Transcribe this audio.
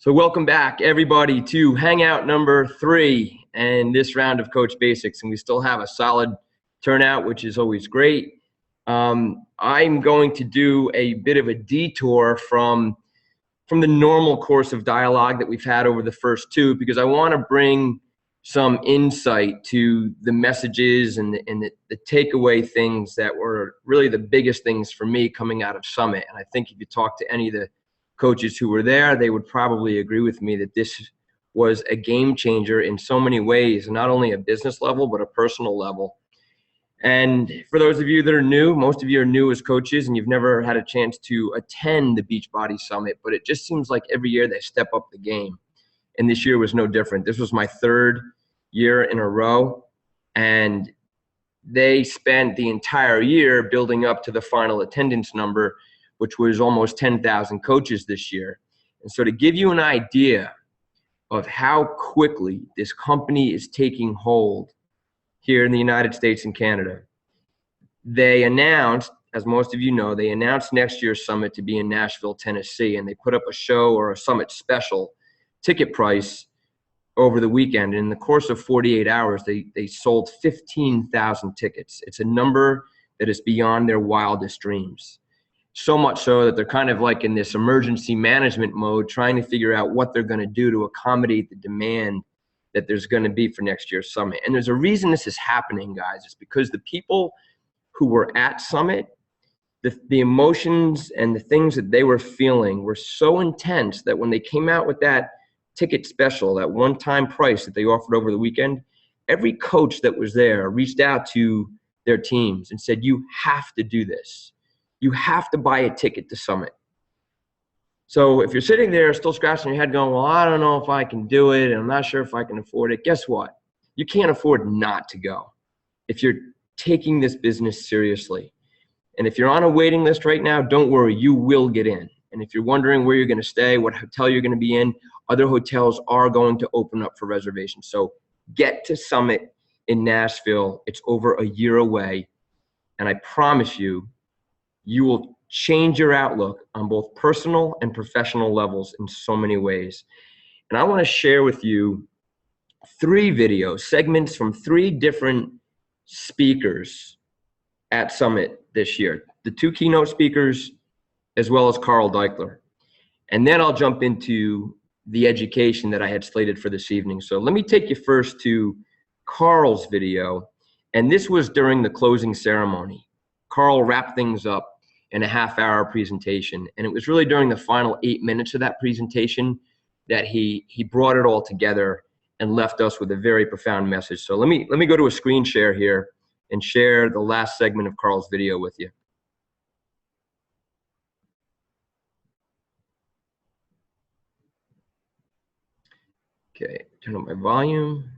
So welcome back, everybody, to Hangout number 3 and this round of Coach Basics. And we still have a solid turnout, which is always great. I'm going to do a bit of a detour from the normal course of dialogue that we've had over the first 2, because I want to bring some insight to the messages and the takeaway things that were really the biggest things for me coming out of Summit. And I think if you talk to any of the coaches who were there, they would probably agree with me that this was a game changer in so many ways, not only a business level, but a personal level. And for those of you that are new, most of you are new as coaches and you've never had a chance to attend the Beachbody Summit, but it just seems like every year they step up the game. And this year was no different. This was my 3rd year in a row, and they spent the entire year building up to the final attendance number, which was almost 10,000 coaches this year. And so to give you an idea of how quickly this company is taking hold here in the United States and Canada, they announced, as most of you know, they announced next year's summit to be in Nashville, Tennessee, and they put up a show or a summit special ticket price over the weekend. And in the course of 48 hours, they sold 15,000 tickets. It's a number that is beyond their wildest dreams. So much so that they're kind of like in this emergency management mode, trying to figure out what they're going to do to accommodate the demand that there's going to be for next year's summit. And there's a reason this is happening, guys. It's because the people who were at Summit, the emotions and the things that they were feeling were so intense that when they came out with that ticket special, that one-time price that they offered over the weekend, every coach that was there reached out to their teams and said, you have to do this. You have to buy a ticket to Summit. So if you're sitting there still scratching your head going, well, I don't know if I can do it, and I'm not sure if I can afford it, guess what? You can't afford not to go if you're taking this business seriously. And if you're on a waiting list right now, don't worry, you will get in. And if you're wondering where you're going to stay, what hotel you're going to be in, other hotels are going to open up for reservations. So get to Summit in Nashville. It's over a year away. And I promise you, you will change your outlook on both personal and professional levels in so many ways. And I want to share with you 3 video segments from 3 different speakers at Summit this year. The 2 keynote speakers, as well as Carl Deichler. And then I'll jump into the education that I had slated for this evening. So let me take you first to Carl's video. And this was during the closing ceremony. Carl wrapped things up in a half-hour presentation. And it was really during the final 8 minutes of that presentation that he brought it all together and left us with a very profound message. So let me go to a screen share here and share the last segment of Carl's video with you. Okay, turn up my volume.